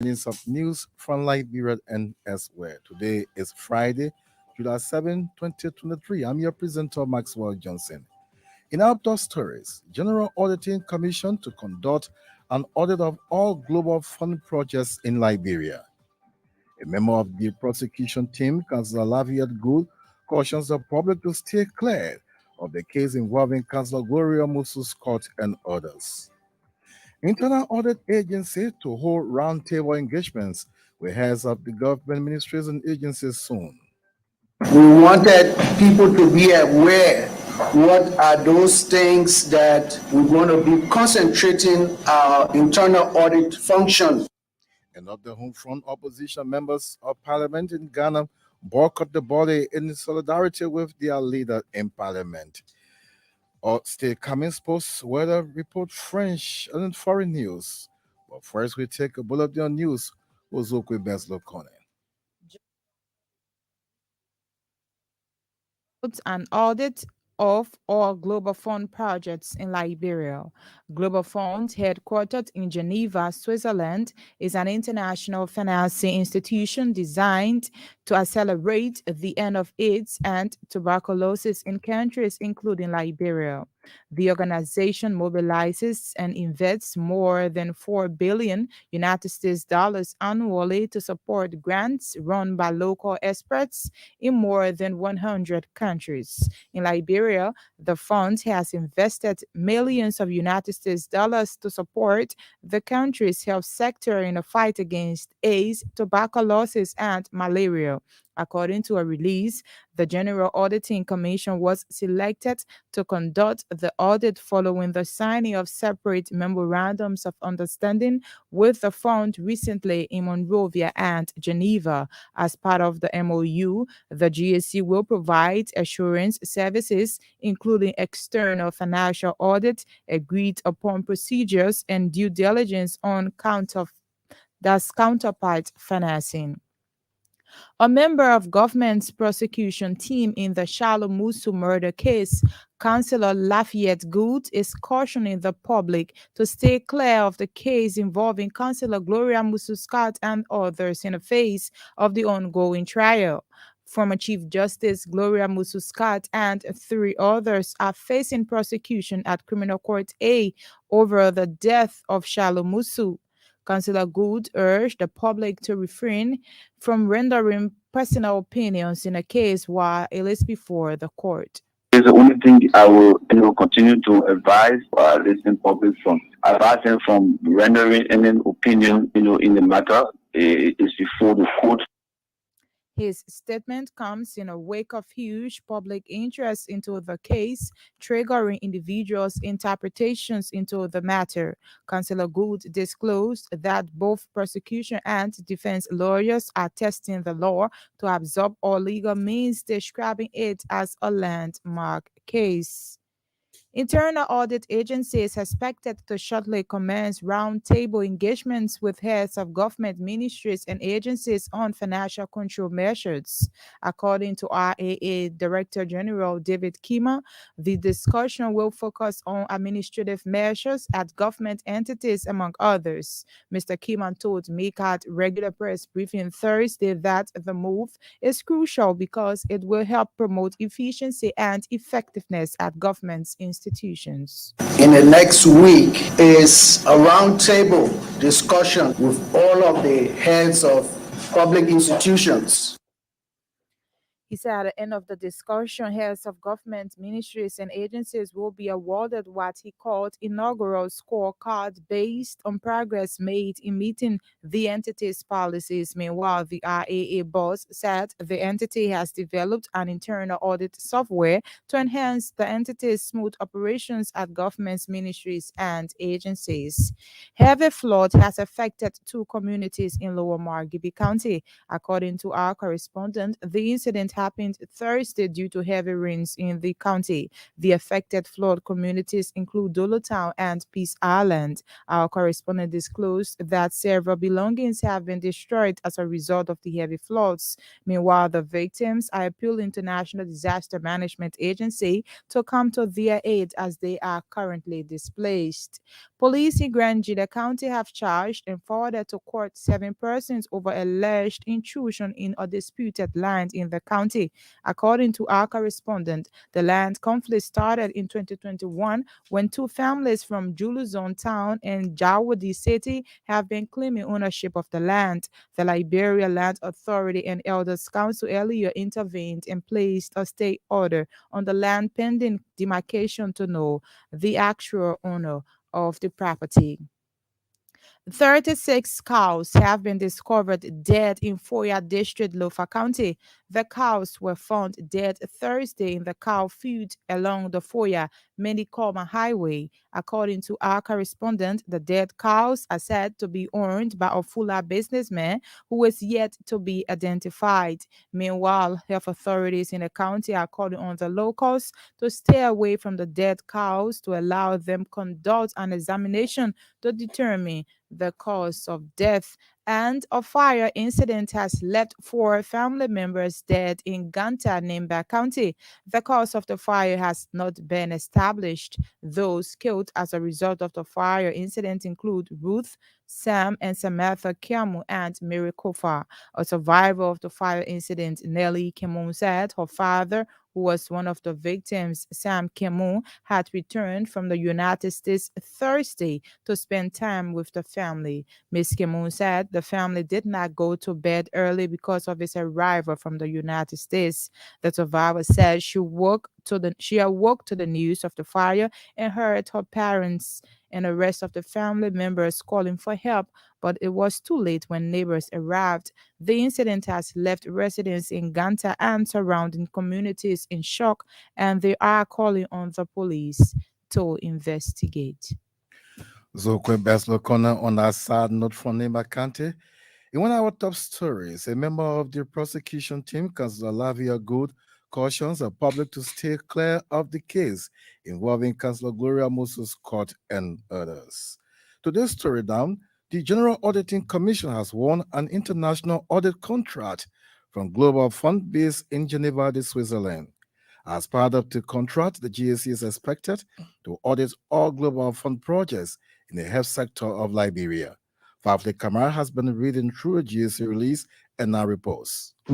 Of news from Liberia and elsewhere. Today is Friday, July 7, 2023. I'm your presenter, Maxwell Johnson. In our top stories, General Auditing Commission to conduct an audit of all global fund projects in Liberia. A member of the prosecution team, Councillor Laviette Good, cautions the public to stay clear of the case involving Councillor Gloria Musu Scott and others. Internal Audit Agency to hold roundtable engagements with heads of the government ministries and agencies soon. We wanted people to be aware what are those things that we're going to be concentrating our internal audit function. And of the home front, opposition members of parliament in Ghana boycott the body in solidarity with their leader in parliament. Or stay coming posts weather report French and foreign news. But first we take a bulletin on news with Zokwe Bezlokone. An audit of all Global Fund projects in Liberia. Global Fund, headquartered in Geneva, Switzerland, is an international financing institution designed to accelerate the end of AIDS and tuberculosis in countries including Liberia. The organization mobilizes and invests more than 4 billion United States dollars annually to support grants run by local experts in more than 100 countries. In Liberia, the fund has invested millions of United States dollars to support the country's health sector in the fight against AIDS, tuberculosis, and malaria. According to a release, the General Auditing Commission was selected to conduct the audit following the signing of separate memorandums of understanding with the fund recently in Monrovia and Geneva. As part of the MOU, the GAC will provide assurance services, including external financial audit, agreed upon procedures, and due diligence on counterpart financing. A member of government's prosecution team in the Shalom Musu murder case, Councillor Lafayette Good, is cautioning the public to stay clear of the case involving Councillor Gloria Musu Scott and others in the face of the ongoing trial. Former Chief Justice Gloria Musu Scott and 3 others are facing prosecution at Criminal Court A over the death of Shalom Musu. Councillor Good urged the public to refrain from rendering personal opinions in a case while it is before the court. It's the only thing I will continue to advise our listening public from. Advise them from rendering any opinion in the matter. It is before the court. His statement comes in a wake of huge public interest into the case, triggering individuals' interpretations into the matter. Councillor Good disclosed that both prosecution and defense lawyers are testing the law to absorb all legal means, describing it as a landmark case. Internal Audit Agency is expected to shortly commence roundtable engagements with heads of government ministries and agencies on financial control measures. According to RAA Director General David Kima, the discussion will focus on administrative measures at government entities, among others. Mr. Kima told Make at regular press briefing Thursday that the move is crucial because it will help promote efficiency and effectiveness at government's institutions. In the next week is a roundtable discussion with all of the heads of public institutions. He said at the end of the discussion, heads of government, ministries, and agencies will be awarded what he called inaugural scorecard based on progress made in meeting the entity's policies. Meanwhile, the RAA boss said the entity has developed an internal audit software to enhance the entity's smooth operations at government's ministries and agencies. Heavy flood has affected 2 communities in Lower Margibi County. According to our correspondent, the incident happened Thursday due to heavy rains in the county. The affected flood communities include Dolotown and Peace Island. Our correspondent disclosed that several belongings have been destroyed as a result of the heavy floods. Meanwhile, the victims are appealing to National Disaster Management Agency to come to their aid as they are currently displaced. Police in Grand Jida County have charged and forwarded to court 7 persons over alleged intrusion in a disputed land in the county. According to our correspondent, the land conflict started in 2021 when two families from Juluzone town and Jawadi city have been claiming ownership of the land. The Liberia Land Authority and Elders Council earlier intervened and placed a stay order on the land pending demarcation to know the actual owner of the property. 36 cows have been discovered dead in Foya District, Lofa County. The cows were found dead Thursday in the cow field along the Foya Menikoma Highway. According to our correspondent, the dead cows are said to be owned by a Fula businessman who is yet to be identified. Meanwhile, health authorities in the county are calling on the locals to stay away from the dead cows to allow them conduct an examination to determine the cause of death. And a fire incident has left 4 family members dead in Ganta, Nimba County. The cause of the fire has not been established. Those killed as a result of the fire incident include Ruth, Sam, and Samantha Kiamu and Mary Kofa. A survivor of the fire incident, Nellie Kimun, said her father, who was one of the victims, Sam Kimun, had returned from the United States Thursday to spend time with the family. Ms. Kimun said the family did not go to bed early because of his arrival from the United States. The survivor said she awoke to the news of the fire and heard her parents and the rest of the family members calling for help, but it was too late when neighbors arrived. The incident has left residents in Ganta and surrounding communities in shock, and they are calling on the police to investigate. Zokwe Beslo Corner on that sad note from Nimba County. In one of our top stories, a member of the prosecution team, Councillor Lavia Good, cautions the public to stay clear of the case involving Councillor Gloria Musu's court and others. Today's story down, the General Auditing Commission has won an international audit contract from Global Fund based in Geneva, Switzerland. As part of the contract, the GAC is expected to audit all Global Fund projects in the health sector of Liberia. Fafle Kamara has been reading through a GAC release and now reports.